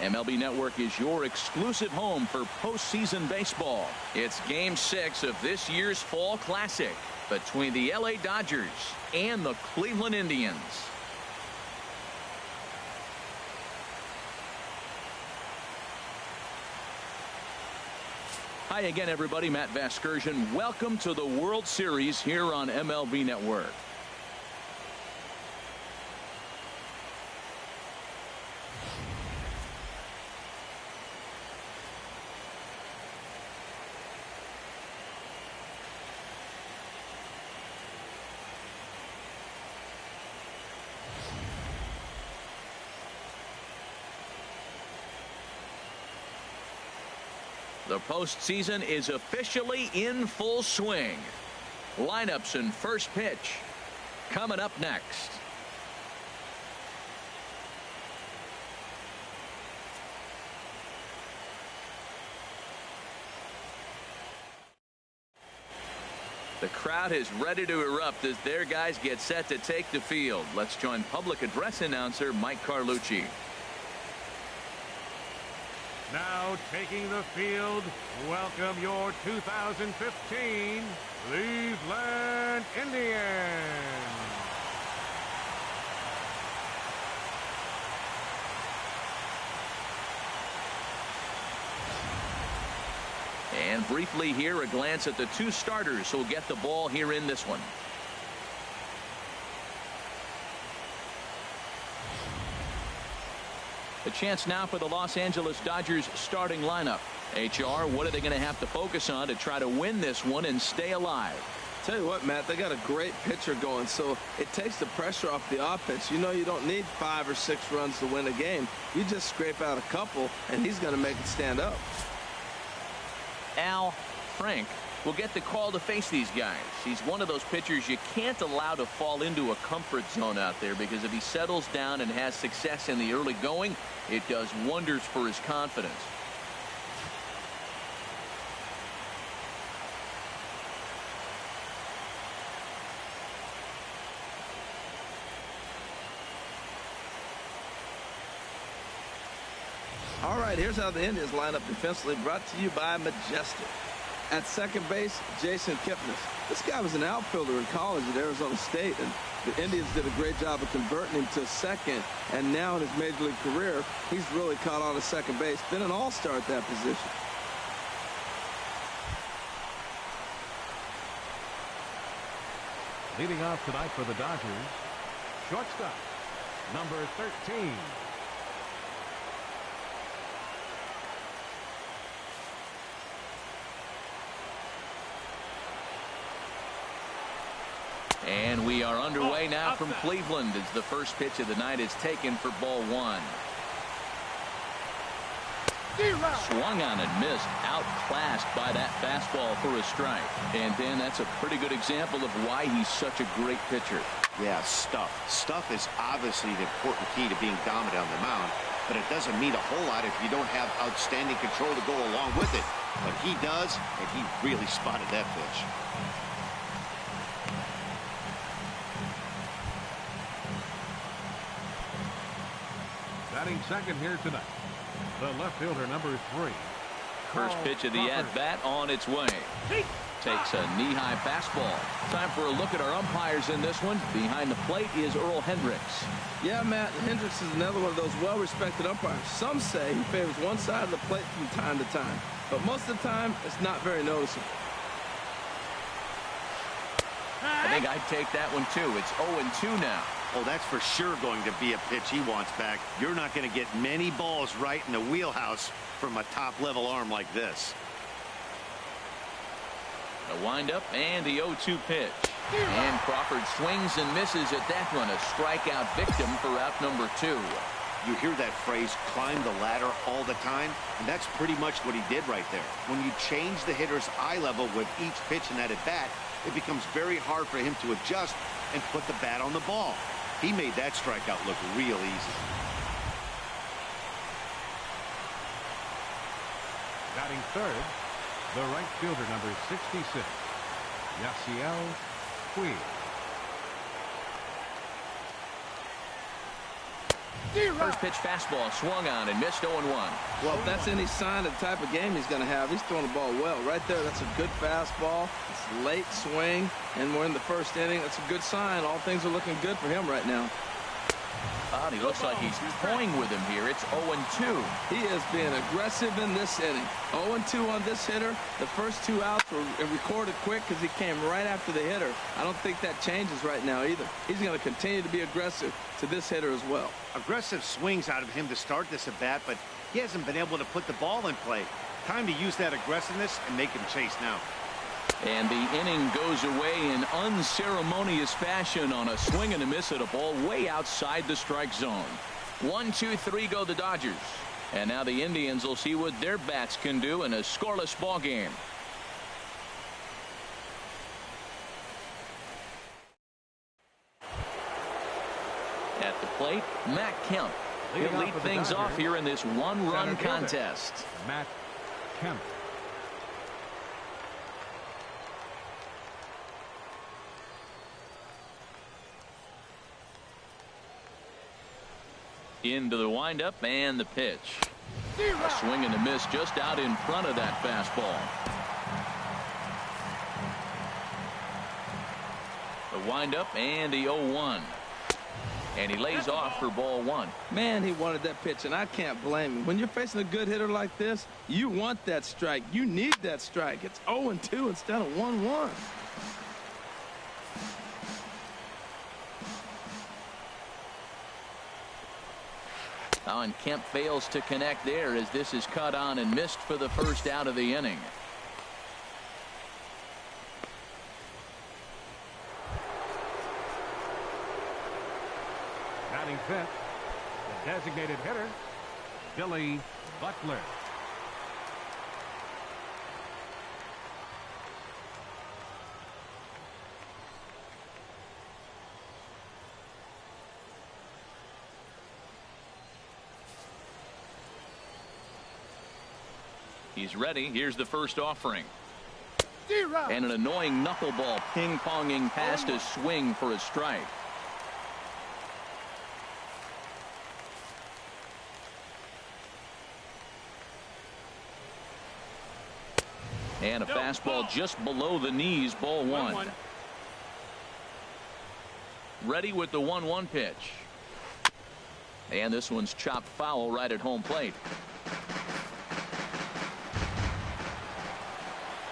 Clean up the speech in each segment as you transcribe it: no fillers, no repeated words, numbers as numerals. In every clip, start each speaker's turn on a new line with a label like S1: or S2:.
S1: MLB Network is your exclusive home for postseason baseball. It's Game 6 of this year's Fall Classic between the LA Dodgers and the Cleveland Indians. Hi again, everybody. Matt Vasgersian. Welcome to the World Series here on MLB Network. The postseason is officially in full swing. Lineups and first pitch coming up next. The crowd is ready to erupt as their guys get set to take the field. Let's join public address announcer Mike Carlucci.
S2: Now taking the field, welcome your 2015 Cleveland Indians.
S1: And briefly here, a glance at the two starters who will get the ball here in this one. A chance now for the Los Angeles Dodgers starting lineup. HR, what are they going to have to focus on to try to win this one and stay alive?
S3: Tell you what, Matt, they got a great pitcher going, so it takes the pressure off the offense. You know you don't need 5 or 6 runs to win a game. You just scrape out a couple, and he's going to make it stand up.
S1: Al Frank will get the call to face these guys. He's one of those pitchers you can't allow to fall into a comfort zone out there, because if he settles down and has success in the early going, it does wonders for his confidence.
S3: All right, here's how the Indians line up defensively, brought to you by Majestic. At second base, Jason Kipnis. This guy was an outfielder in college at Arizona State, and the Indians did a great job of converting him to second, and now in his major league career, he's really caught on to second base. Been an all-star at that position.
S2: Leading off tonight for the Dodgers, shortstop, number 13.
S1: And we are underway now from Cleveland as the first pitch of the night is taken for ball 1. Swung on and missed, outclassed by that fastball for a strike. And Dan, that's a pretty good example of why he's such a great pitcher.
S4: Yeah, stuff. Stuff is obviously the important key to being dominant on the mound, but it doesn't mean a whole lot if you don't have outstanding control to go along with it. But he does, and he really spotted that pitch.
S2: Batting second here tonight, the left fielder, number 3.
S1: First pitch of the at-bat on its way. Takes a knee-high fastball. Time for a look at our umpires in this one. Behind the plate is Earl Hendricks.
S3: Yeah, Matt, Hendricks is another one of those well-respected umpires. Some say he favors one side of the plate from time to time, but most of the time, it's not very noticeable.
S1: I think I'd take that one, too. It's 0-2 now.
S4: Oh, that's for sure going to be a pitch he wants back. You're not going to get many balls right in the wheelhouse from a top-level arm like this.
S1: The windup and the 0-2 pitch. And Crawford swings and misses at that one. A strikeout victim for out number 2.
S4: You hear that phrase, climb the ladder, all the time, and that's pretty much what he did right there. When you change the hitter's eye level with each pitch in that at-bat, it becomes very hard for him to adjust and put the bat on the ball. He made that strikeout look real easy.
S2: Batting third, the right fielder, number 66, Yasiel Puig.
S1: First pitch fastball swung on and missed 0-1.
S3: Well, if that's any sign of the type of game he's going to have, he's throwing the ball well. Right there, that's a good fastball. It's late swing, and we're in the first inning. That's a good sign. All things are looking good for him right now.
S1: Oh, he looks like he's toying with him here. It's 0-2.
S3: He is being aggressive in this inning. 0-2 on this hitter. The first 2 outs were recorded quick because he came right after the hitter. I don't think that changes right now either. He's going to continue to be aggressive to this hitter as well.
S4: Aggressive swings out of him to start this at bat, but he hasn't been able to put the ball in play. Time to use that aggressiveness and make him chase now.
S1: And the inning goes away in unceremonious fashion on a swing and a miss at a ball way outside the strike zone. 1, 2, 3 go the Dodgers. And now the Indians will see what their bats can do in a scoreless ball game. At the plate, Matt Kemp. He'll lead things off here in this one-run contest.
S2: Matt Kemp.
S1: Into the windup and the pitch. A swing and a miss just out in front of that fastball. The windup and the 0-1. And he lays off for ball 1.
S3: Man, he wanted that pitch, and I can't blame him. When you're facing a good hitter like this, you want that strike. You need that strike. It's 0-2 instead of 1-1.
S1: Oh, and Kemp fails to connect there as this is cut on and missed for the first out of the inning.
S2: Batting fifth, the designated hitter, Billy Butler.
S1: He's ready. Here's the first offering. And an annoying knuckleball ping-ponging past a swing for a strike. And a fastball just below the knees, ball 1. Ready with the 1-1 pitch. And this one's chopped foul right at home plate.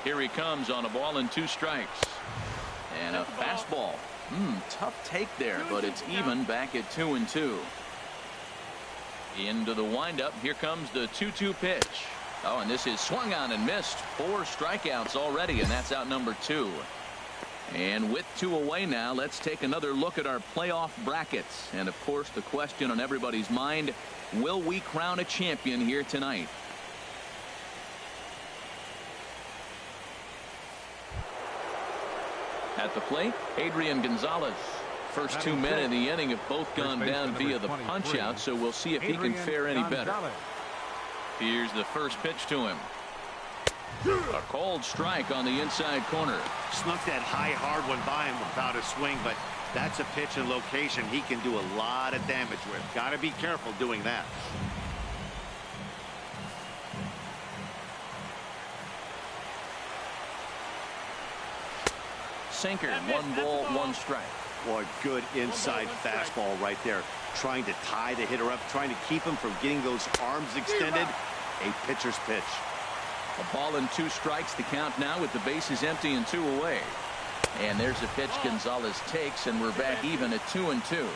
S1: Here he comes on a ball and 2 strikes. And a fastball. Tough take there, but it's even back at 2-2. Into the windup. Here comes the 2-2 pitch. Oh, and this is swung on and missed. 4 strikeouts already, and that's out number 2. And with 2 away now, let's take another look at our playoff brackets. And of course, the question on everybody's mind, will we crown a champion here tonight? At the plate, Adrian Gonzalez. First 2 men in the inning have both gone down via the punch-out, so we'll see if he can fare any better. Here's the first pitch to him. A cold strike on the inside corner.
S4: Snuck that high hard one by him without a swing, but that's a pitch and location he can do a lot of damage with. Got to be careful doing that.
S1: Sinker, 1 ball, 1 strike.
S4: Boy, good inside fastball right there. Trying to tie the hitter up, trying to keep him from getting those arms extended. A pitcher's pitch.
S1: A ball and 2 strikes to count now with the bases empty and 2 away. And there's a pitch Gonzalez takes, and we're back even at 2-2.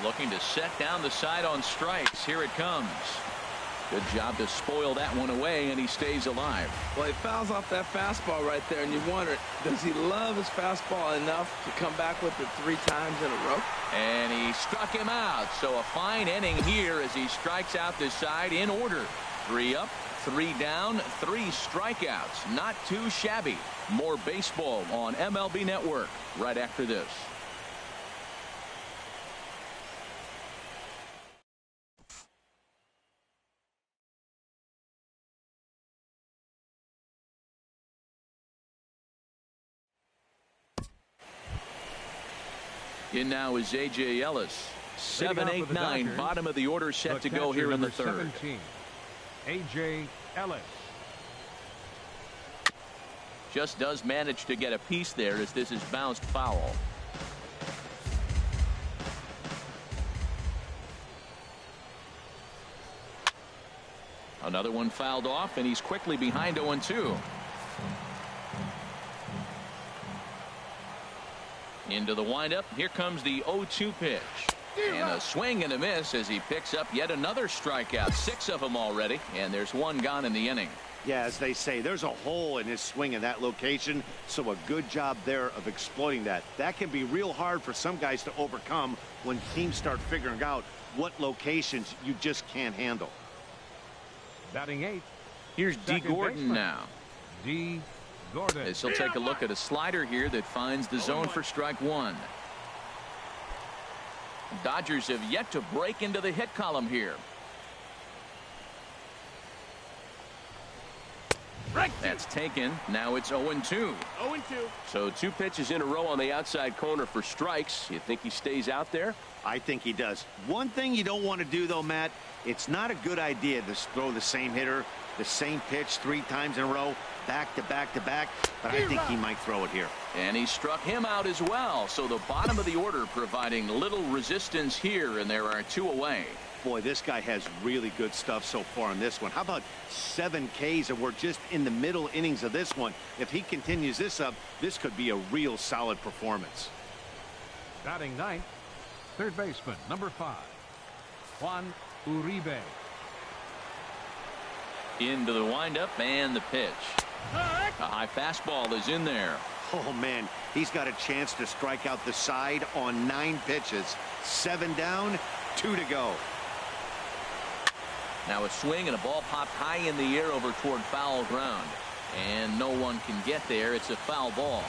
S1: Looking to set down the side on strikes. Here it comes. Good job to spoil that one away, and he stays alive.
S3: Well, he fouls off that fastball right there, and you wonder, does he love his fastball enough to come back with it 3 times in a row?
S1: And he struck him out. So a fine inning here as he strikes out this side in order. 3 up, 3 down, 3 strikeouts. Not too shabby. More baseball on MLB Network right after this. In now is A.J. Ellis. 7, 8, 9,
S2: Dodgers,
S1: bottom of the order set to go here in the third.
S2: 17, A.J. Ellis.
S1: Just does manage to get a piece there as this is bounced foul. Another one fouled off, and he's quickly behind 0-2. Into the windup. Here comes the 0-2 pitch. And a swing and a miss as he picks up yet another strikeout. 6 of them already, and there's one gone in the inning.
S4: Yeah, as they say, there's a hole in his swing in that location, so a good job there of exploiting that. That can be real hard for some guys to overcome when teams start figuring out what locations you just can't handle.
S2: Batting 8.
S1: Here's D. Gordon now.
S2: D. Gordon.
S1: As he'll take a look at a slider here that finds the zone for strike one. Dodgers have yet to break into the hit column here. That's taken. Now it's 0-2.
S5: 0-2.
S6: So 2 pitches in a row on the outside corner for strikes. You think he stays out there?
S4: I think he does. One thing you don't want to do, though, Matt, it's not a good idea to throw the same hitter, the same pitch 3 times in a row, back to back to back, but I think he might throw it here.
S1: And he struck him out as well. So the bottom of the order providing little resistance here, and there are 2 away.
S4: Boy, this guy has really good stuff so far on this one. How about 7 Ks, and we're just in the middle innings of this one. If he continues this up, this could be a real solid performance.
S2: Batting 9th. Third baseman, number 5, Juan Uribe.
S1: Into the windup and the pitch. A high fastball is in there.
S4: Oh, man, he's got a chance to strike out the side on 9 pitches. 7 down, 2 to go.
S1: Now a swing and a ball popped high in the air over toward foul ground. And no one can get there. It's a foul ball.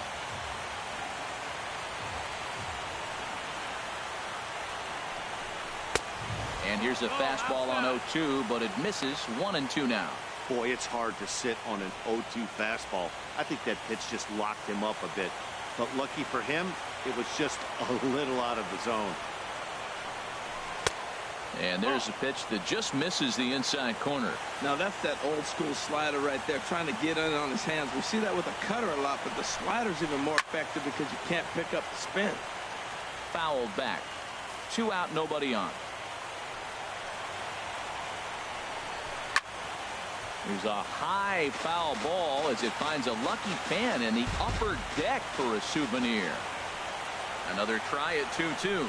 S1: And here's a fastball on 0-2, but it misses. 1-2 now.
S4: Boy, it's hard to sit on an 0-2 fastball. I think that pitch just locked him up a bit. But lucky for him, it was just a little out of the zone.
S1: And there's a pitch that just misses the inside corner.
S3: Now that's that old school slider right there, trying to get in on his hands. We see that with a cutter a lot, but the slider's even more effective because you can't pick up the spin.
S1: Fouled back. 2 out, nobody on. There's a high foul ball as it finds a lucky fan in the upper deck for a souvenir. Another try at 2-2.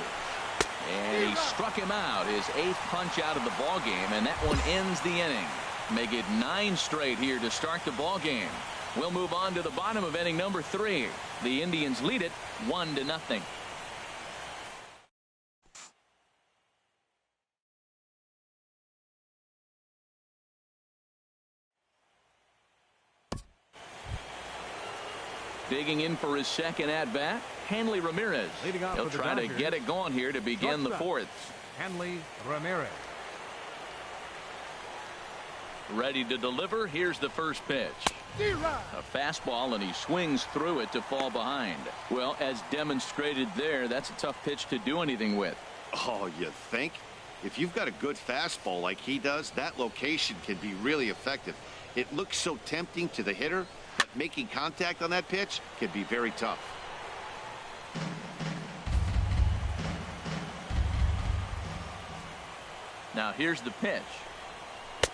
S1: And he struck him out, his 8th punch out of the ball game, and that one ends the inning. Make it 9 straight here to start the ball game. We'll move on to the bottom of inning number 3. The Indians lead it 1-0. Digging in for his second at-bat, Hanley Ramirez. He'll try to get it going here to begin the 4th.
S2: Hanley Ramirez.
S1: Ready to deliver. Here's the first pitch. A fastball, and he swings through it to fall behind. Well, as demonstrated there, that's a tough pitch to do anything with.
S4: Oh, you think? If you've got a good fastball like he does, that location can be really effective. It looks so tempting to the hitter, but making contact on that pitch can be very tough.
S1: Now here's the pitch.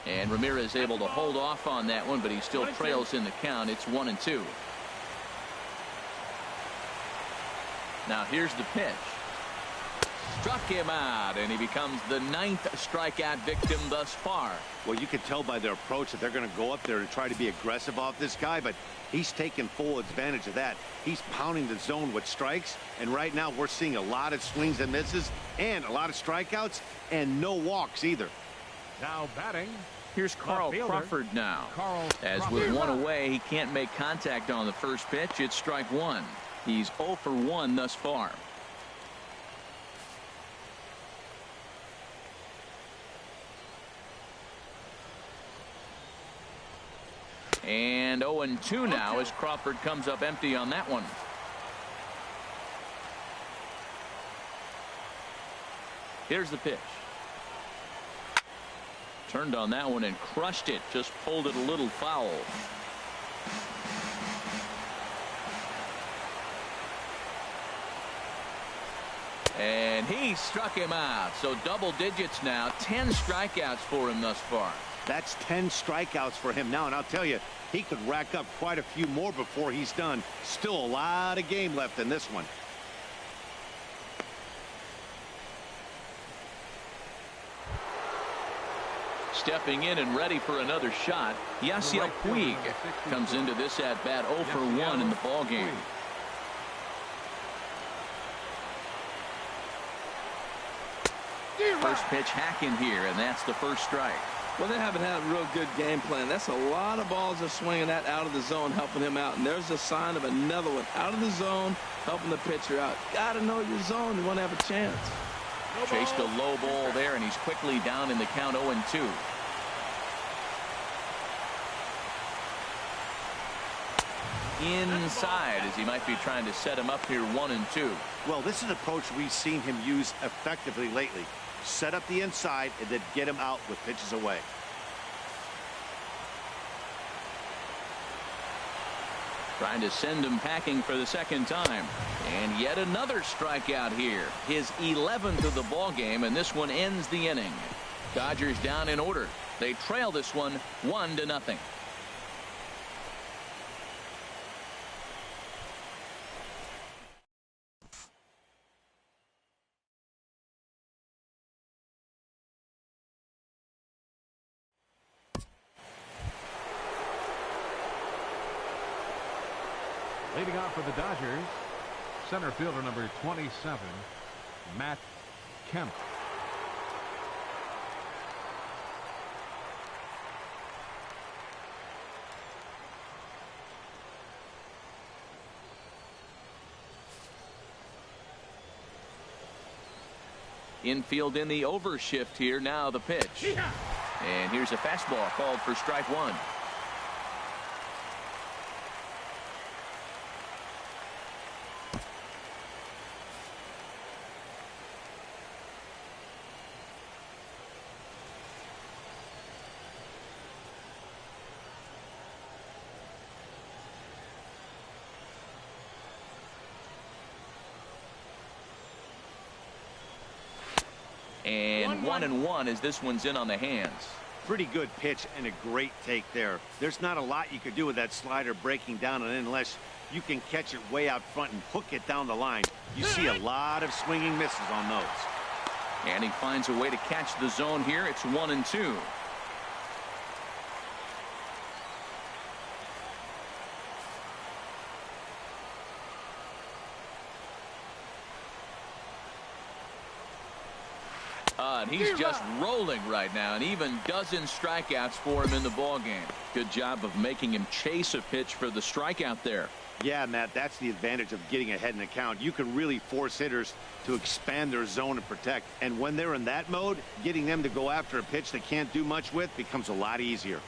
S1: And Ramirez able to hold off on that one, but he still trails in the count. It's 1-2. Now here's the pitch. Struck him out, and he becomes the 9th strikeout victim thus far.
S4: Well, you can tell by their approach that they're going to go up there and try to be aggressive off this guy, but he's taking full advantage of that. He's pounding the zone with strikes, and right now we're seeing a lot of swings and misses and a lot of strikeouts and no walks either.
S2: Now batting.
S1: Here's Carl Crawford now. As with 1 away, he can't make contact on the first pitch. It's strike 1. He's 0 for 1 thus far. And 0-2 now as Crawford comes up empty on that one. Here's the pitch. Turned on that one and crushed it. Just pulled it a little foul. And he struck him out. So double digits now. 10 strikeouts for him thus far.
S4: That's 10 strikeouts for him now, and I'll tell you, he could rack up quite a few more before he's done. Still a lot of game left in this one.
S1: Stepping in and ready for another shot, Yasiel Puig comes into this at bat 0 for 1 in the ball game. First pitch hacking here, and that's the first strike.
S3: Well, they haven't had a real good game plan. That's a lot of balls they're swinging at out of the zone, helping him out. And there's a sign of another one out of the zone, helping the pitcher out. Got to know your zone. You want to have a chance.
S1: Chased a low ball there, and he's quickly down in the count 0-2. Inside, as he might be trying to set him up here 1-2.
S4: Well, this is an approach we've seen him use effectively lately. Set up the inside and then get him out with pitches away.
S1: Trying to send him packing for the second time. And yet another strikeout here. His 11th of the ball game, and this one ends the inning. Dodgers down in order. They trail this one 1-0.
S2: Leading off for the Dodgers, center fielder number 27, Matt Kemp.
S1: Infield in the overshift here. Now the pitch. And here's a fastball called for strike 1. And 1-1 as this one's in on the hands.
S4: Pretty good pitch and a great take there. There's not a lot you could do with that slider breaking down, and unless you can catch it way out front and hook it down the line, you see a lot of swinging misses on those.
S1: And he finds a way to catch the zone here. It's 1-2. And he's just rolling right now, and even dozen strikeouts for him in the ball game. Good job of making him chase a pitch for the strikeout there.
S4: Yeah, Matt, that's the advantage of getting ahead in the count. You can really force hitters to expand their zone and protect. And when they're in that mode, getting them to go after a pitch they can't do much with becomes a lot easier.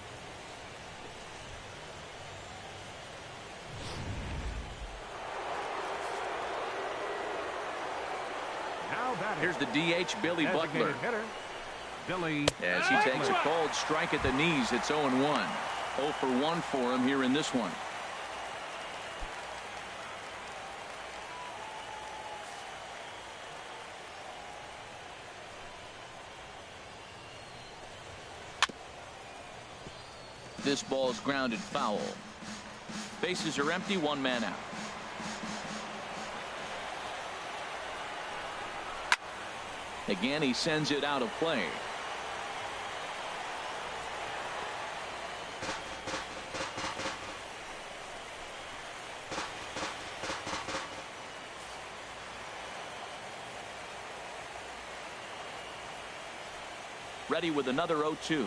S2: Here's
S1: the DH, Billy Butler.
S2: Hitter, Billy
S1: as he takes a cold strike at the knees. It's 0-1. 0 for 1 for him here in this one. This ball's grounded foul. Bases are empty, 1 man out. Again, he sends it out of play. Ready with another 0-2.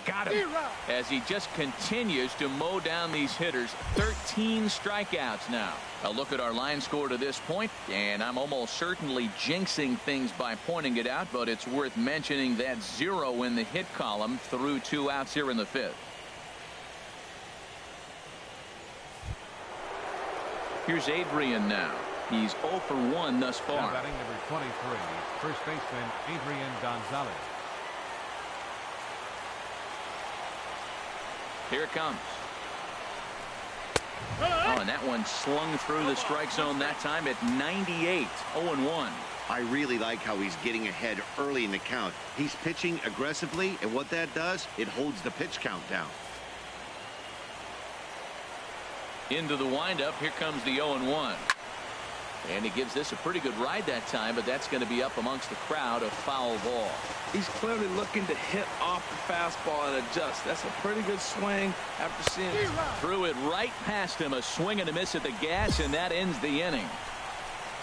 S1: Got him. As he just continues to mow down these hitters. 13 strikeouts now. A look at our line score to this point, and I'm almost certainly jinxing things by pointing it out, but it's worth mentioning that 0 in the hit column through 2 outs here in the 5th. Here's Adrian now. He's 0 for 1 thus
S2: Now
S1: far.
S2: batting number 23, first baseman Adrian Gonzalez.
S1: Here it comes. Oh, and that one slung through the strike zone that time at 98. 0-1.
S4: I really like how he's getting ahead early in the count. He's pitching aggressively, and what that does, it holds the pitch count down.
S1: Into the windup. Here comes the 0-1. And he gives this a pretty good ride that time, but that's going to be up amongst the crowd, a foul ball.
S3: He's clearly looking to hit off the fastball and adjust. That's a pretty good swing after seeing it.
S1: Threw it right past him, a swing and a miss at the gas, and that ends the inning.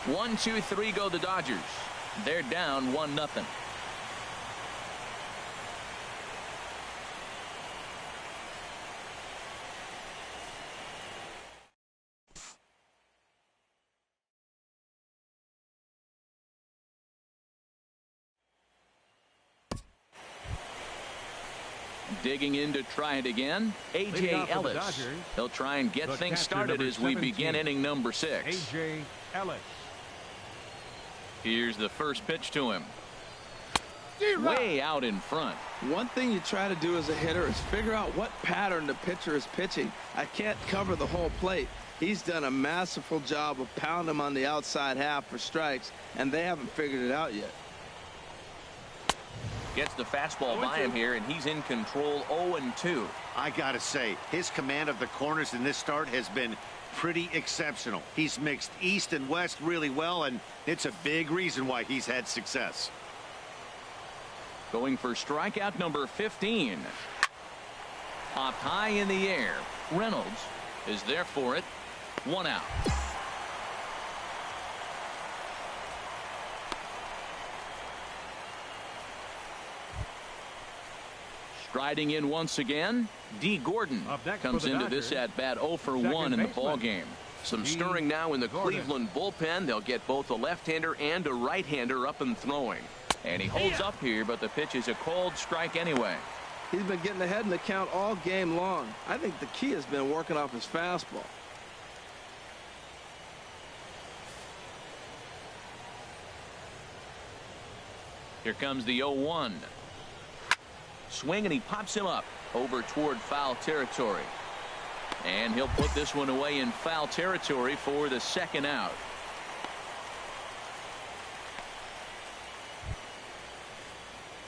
S1: 1, 2, 3 go the Dodgers. They're down 1-0. Digging in to try it again, A.J. Ellis. He'll try and get things started as we begin inning number 6.
S2: A.J. Ellis.
S1: Here's the first pitch to him. Way out in front.
S3: One thing you try to do as a hitter is figure out what pattern the pitcher is pitching. I can't cover the whole plate. He's done a masterful job of pounding him on the outside half for strikes, and they haven't figured it out yet.
S1: Gets the fastball by him here, and he's in control. 0-2.
S4: I gotta say, his command of the corners in this start has been pretty exceptional. He's mixed east and west really well, and it's a big reason why he's had success.
S1: Going for strikeout number 15. Popped high in the air. Reynolds is there for it. 1 out. Striding in once again, D. Gordon comes into this at bat 0 for 1 in the ball game. Some stirring now in the Cleveland bullpen. They'll get both a left-hander and a right-hander up and throwing. And he holds up here, but the pitch is a called strike anyway.
S3: He's been getting ahead in the count all game long. I think the key has been working off his fastball.
S1: Here comes the 0-1. Swing, and he pops him up over toward foul territory. And he'll put this one away in foul territory for the second out.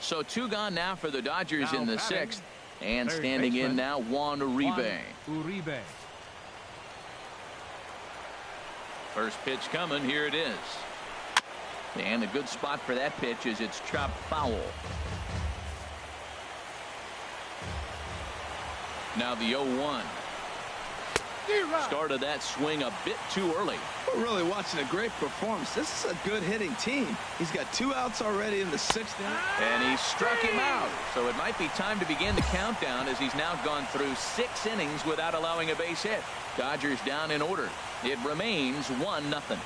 S1: So 2 gone now for the Dodgers in the 6th. And standing in now, Juan Uribe. First pitch coming. Here it is. And a good spot for that pitch is it's chopped foul. Now the 0-1. Started that swing a bit too early.
S3: We're really watching a great performance. This is a good hitting team. He's got 2 outs already in the 6th inning.
S1: And he struck him out. So it might be time to begin the countdown as he's now gone through 6 innings without allowing a base hit. Dodgers down in order. It remains 1-0.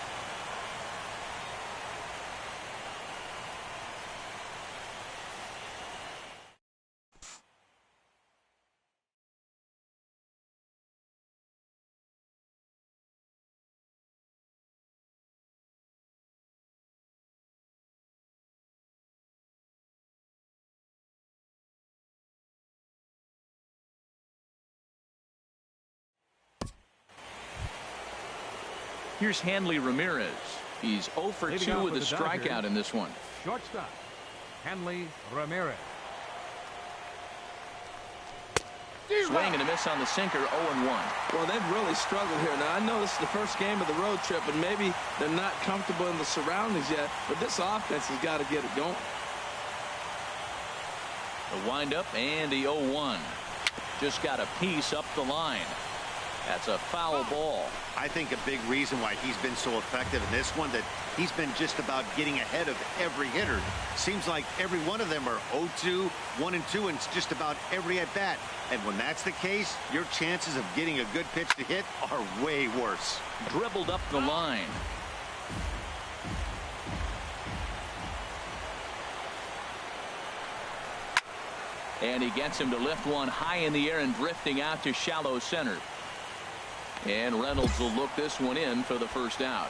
S1: Here's Hanley Ramirez. He's 0 for 2 with a strikeout in this one.
S2: Shortstop, Hanley Ramirez.
S1: Swing and a miss on the sinker. 0-1.
S3: Well, they've really struggled here. Now, I know this is the first game of the road trip, and maybe they're not comfortable in the surroundings yet, but this offense has got to get it going.
S1: The windup and the 0-1. Just got a piece up the line. That's a foul ball.
S4: I think a big reason why he's been so effective in this one, that he's been just about getting ahead of every hitter. Seems like every one of them are 0-2, 1-2, and it's just about every at bat. And when that's the case, your chances of getting a good pitch to hit are way worse.
S1: Dribbled up the line. And he gets him to lift one high in the air and drifting out to shallow center. And Reynolds will look this one in for the first out.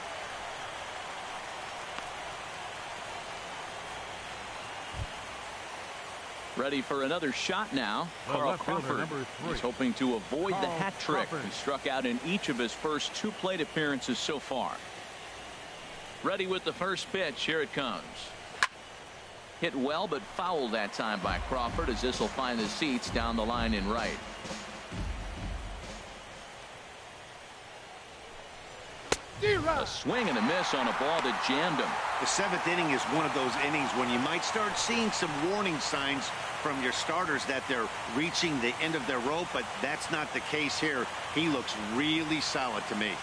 S1: Ready for another shot now. Carl Crawford. He's hoping to avoid the hat trick. He struck out in each of his first 2 plate appearances so far. Ready with the first pitch. Here it comes. Hit well, but foul that time by Crawford, as this will find the seats down the line in right. A swing and a miss on a ball that jammed him.
S4: The 7th inning is one of those innings when you might start seeing some warning signs from your starters that they're reaching the end of their rope, but that's not the case here. He looks really solid to me.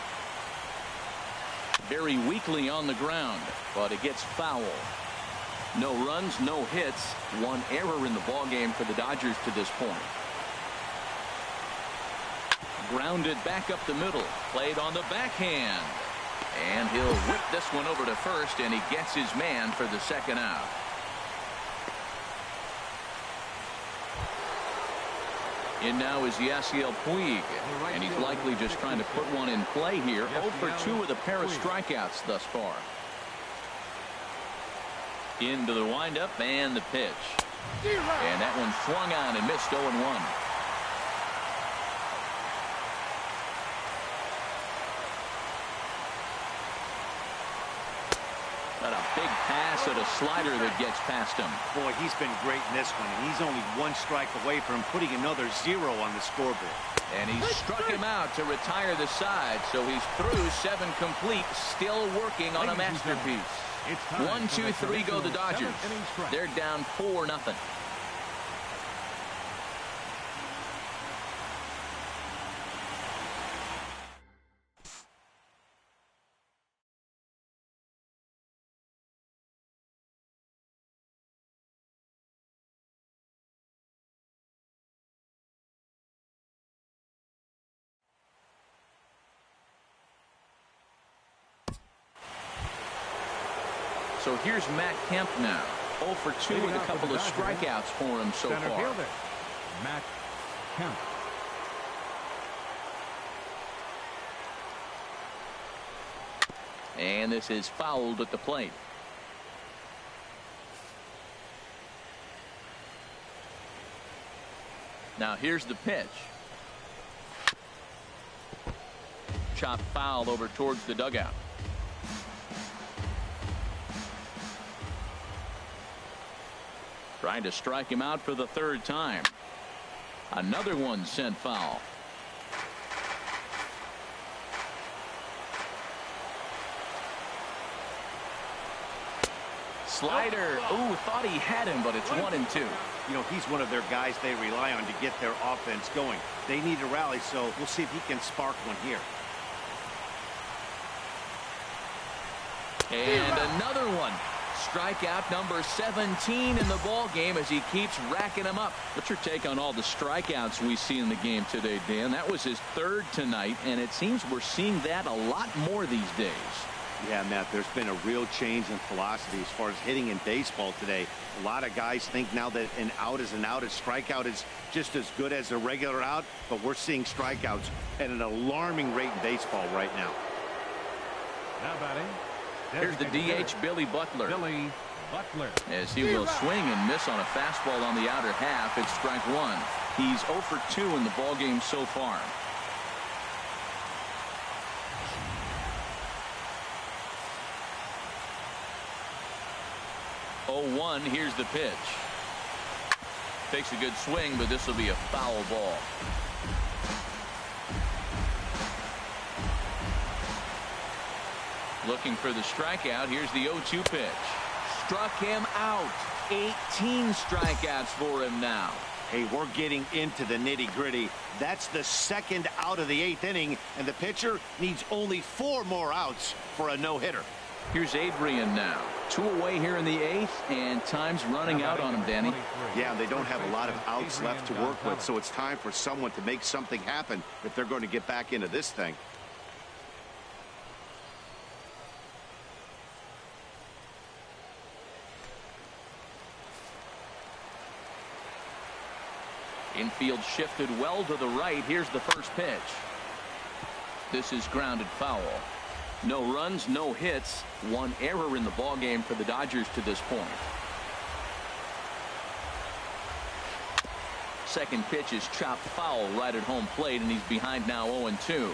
S1: Very weakly on the ground, but it gets foul. No runs, no hits, 1 error in the ballgame for the Dodgers to this point. Grounded back up the middle, played on the backhand. And he'll whip this one over to first, and he gets his man for the 2nd out. In now is Yasiel Puig, and he's likely just trying to put one in play here. 0 for 2 with a pair of strikeouts thus far. Into the windup and the pitch. And that one swung on and missed 0-1. Got a big pass at a slider that gets past him.
S4: Boy, he's been great in this one, and he's only 1 strike away from putting another 0 on the scoreboard.
S1: And he struck him out to retire the side, so he's through 7 complete, still working on a masterpiece. 1, 2, 3 go the Dodgers. They're down 4-0. So here's Matt Kemp now. 0 for 2 with a couple of strikeouts for him so far.
S2: Fielder, Matt Kemp.
S1: And this is fouled at the plate. Now here's the pitch. Chop foul over towards the dugout. Trying to strike him out for the 3rd time. Another one sent foul. Slider. Ooh, thought he had him, but it's 1-2.
S4: You know, he's one of their guys they rely on to get their offense going. They need a rally, so we'll see if he can spark one here.
S1: And another one. Strikeout number 17 in the ball game as he keeps racking them up. What's your take on all the strikeouts we see in the game today, Dan? That was his 3rd tonight, and it seems we're seeing that a lot more these days.
S4: Yeah, Matt, there's been a real change in philosophy as far as hitting in baseball today. A lot of guys think now that an out is an out, a strikeout is just as good as a regular out, but we're seeing strikeouts at an alarming rate in baseball right now.
S2: Now batting.
S1: Here's the DH, Billy Butler. As he will swing and miss on a fastball on the outer half. It's strike 1. He's 0 for 2 in the ballgame so far. Oh, 1. Here's the pitch. Takes a good swing, but this will be a foul ball. Looking for the strikeout. Here's the 0-2 pitch. Struck him out. 18 strikeouts for him now.
S4: Hey, we're getting into the nitty-gritty. That's the 2nd out of the 8th inning, and the pitcher needs only 4 more outs for a no-hitter.
S1: Here's Adrian now. 2 away here in the 8th, and time's running out on him, Danny.
S4: Yeah, they don't have a lot of outs left to work with, so it's time for someone to make something happen if they're going to get back into this thing.
S1: Infield shifted well to the right. Here's the first pitch. This is grounded foul. No runs, no hits. 1 error in the ballgame for the Dodgers to this point. Second pitch is chopped foul right at home plate, and he's behind now 0-2.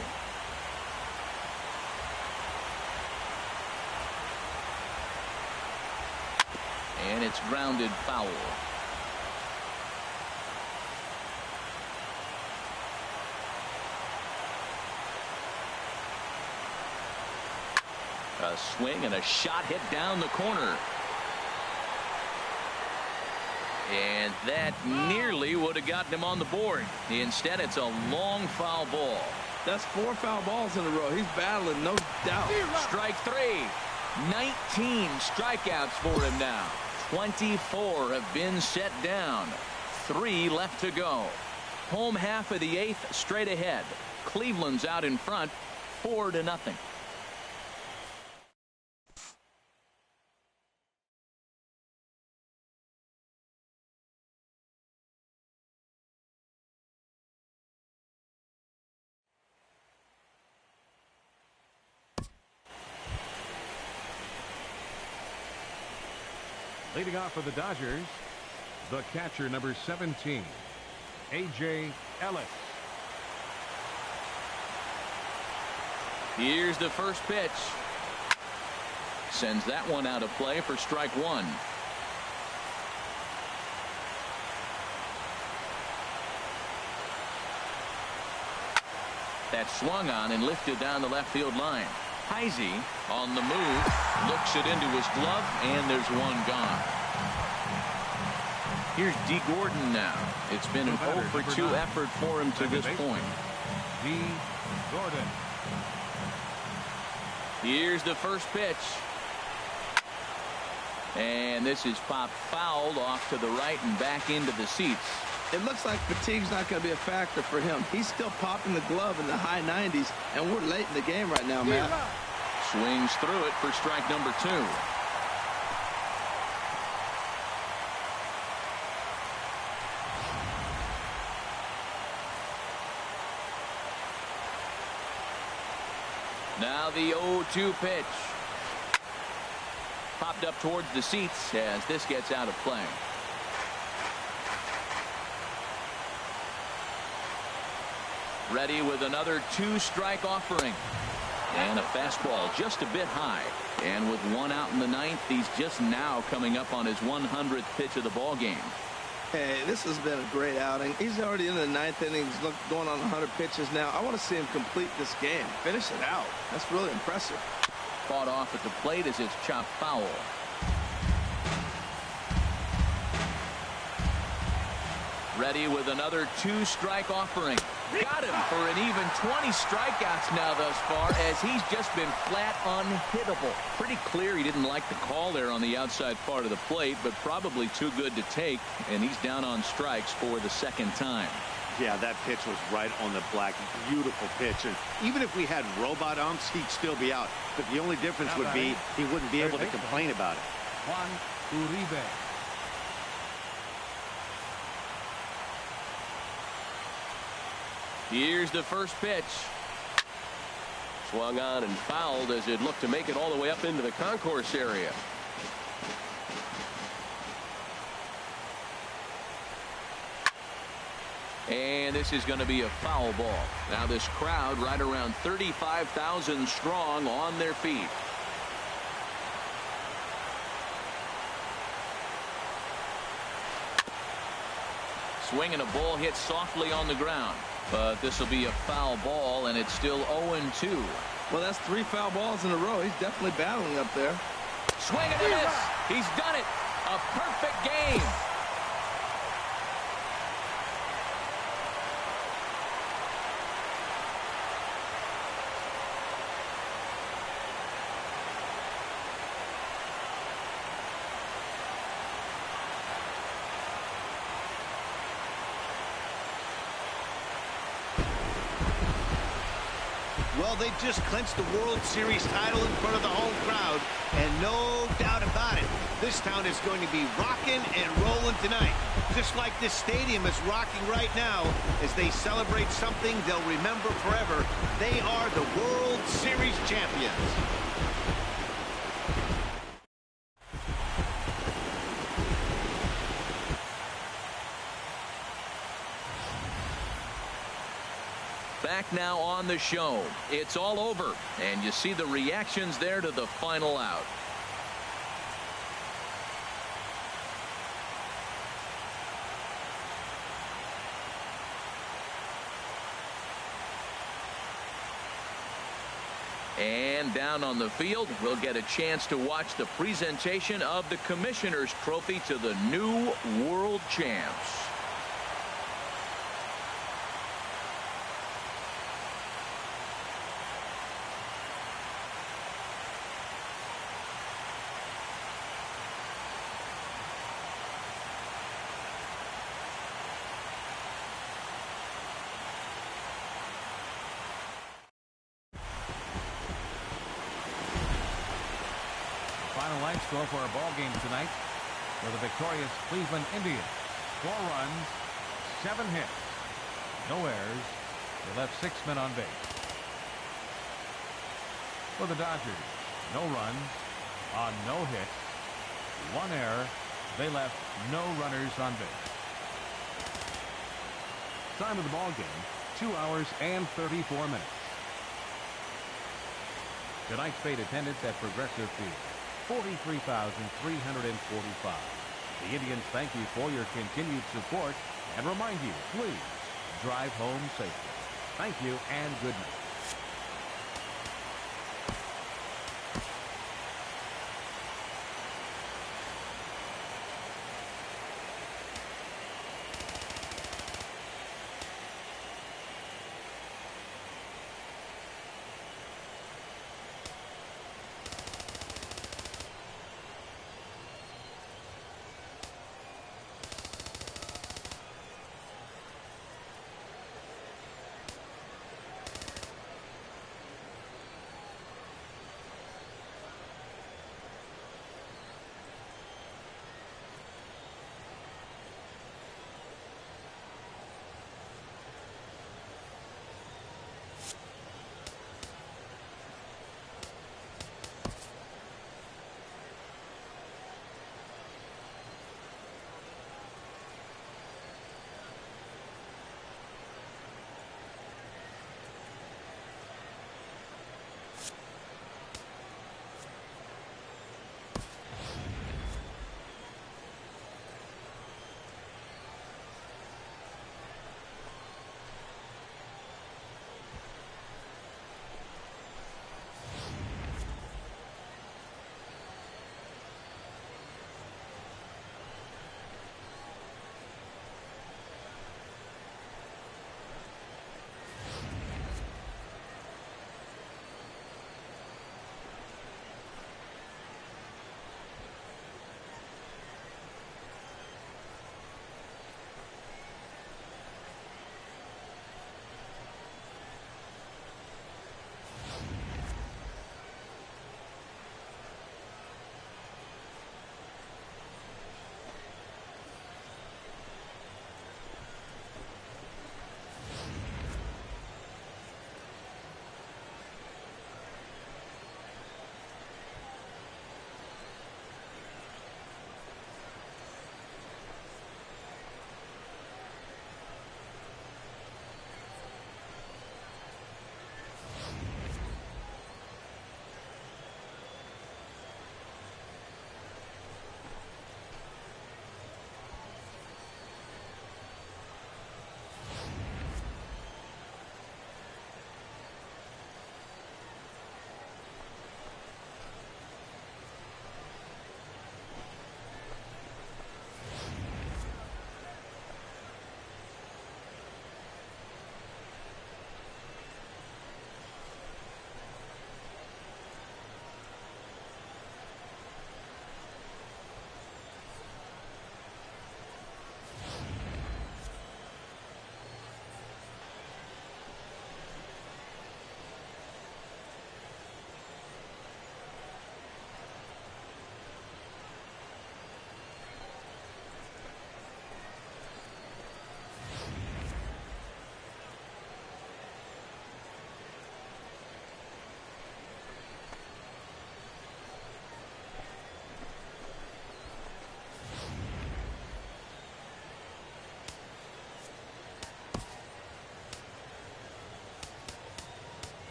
S1: And it's grounded foul. A swing and a shot hit down the corner. And that nearly would have gotten him on the board. Instead, it's a long foul ball.
S3: That's 4 foul balls in a row. He's battling, no doubt.
S1: Strike 3. 19 strikeouts for him now. 24 have been set down. 3 left to go. Home half of the 8th straight ahead. Cleveland's out in front 4-0.
S2: Leading off for the Dodgers, the catcher, number 17, A.J. Ellis.
S1: Here's the first pitch. Sends that one out of play for strike 1. That's swung on and lifted down the left field line. Heisey on the move, looks it into his glove, and there's one gone. Here's D. Gordon now. It's been an 0 for 2 effort for him to this point.
S2: D. Gordon.
S1: Here's the first pitch. And this is popped fouled off to the right and back into the seats.
S3: It looks like fatigue's not going to be a factor for him. He's still popping the glove in the high 90s, and we're late in the game right now, Matt.
S1: Swings through it for strike number 2. Now the 0-2 pitch. Popped up towards the seats as this gets out of play. Ready with another 2-strike offering. And a fastball just a bit high. And with 1 out in the 9th, he's just now coming up on his 100th pitch of the ball game.
S3: Hey, this has been a great outing. He's already in the 9th inning. He's going on 100 pitches now. I want to see him complete this game. Finish it out. That's really impressive.
S1: Fought off at the plate as it's chopped foul. Ready with another 2-strike offering. Got him for an even 20 strikeouts now thus far, as he's just been flat unhittable. Pretty clear he didn't like the call there on the outside part of the plate, but probably too good to take, and he's down on strikes for the second time.
S4: Yeah, that pitch was right on the black. Beautiful pitch. And even if we had robot umps, he'd still be out. But the only difference would be he wouldn't be able to complain about it.
S2: Juan Uribe.
S1: Here's the first pitch.
S6: Swung on and fouled as it looked to make it all the way up into the concourse area.
S1: And this is going to be a foul ball. Now this crowd right around 35,000 strong on their feet. Swinging a ball hit softly on the ground. But this will be a foul ball, and it's still 0-2.
S3: Well, that's 3 foul balls in a row. He's definitely battling up there.
S1: Swing and a miss. He's done it. A perfect game.
S4: Well, they just clinched the World Series title in front of the home crowd, and no doubt about it, this town is going to be rocking and rolling tonight. Just like this stadium is rocking right now as they celebrate something they'll remember forever. They are the World Series champions.
S1: now on the show. It's all over, and you see the reactions there to the final out. And down on the field, we'll get a chance to watch the presentation of the Commissioner's Trophy to the new world champs.
S2: Final line score for our ball game tonight for the victorious Cleveland Indians. 4 runs, 7 hits, no errors. They left 6 men on base. For the Dodgers, no runs on no hits, 1 error. They left no runners on base. Time of the ball game, 2 hours and 34 minutes. Tonight's paid attendance at Progressive Field, 43,345. The Indians thank you for your continued support and remind you, please drive home safely. Thank you and good night.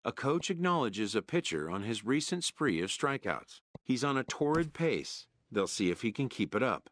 S5: A coach acknowledges a pitcher on his recent spree of strikeouts. He's on a torrid pace. They'll see if he can keep it up.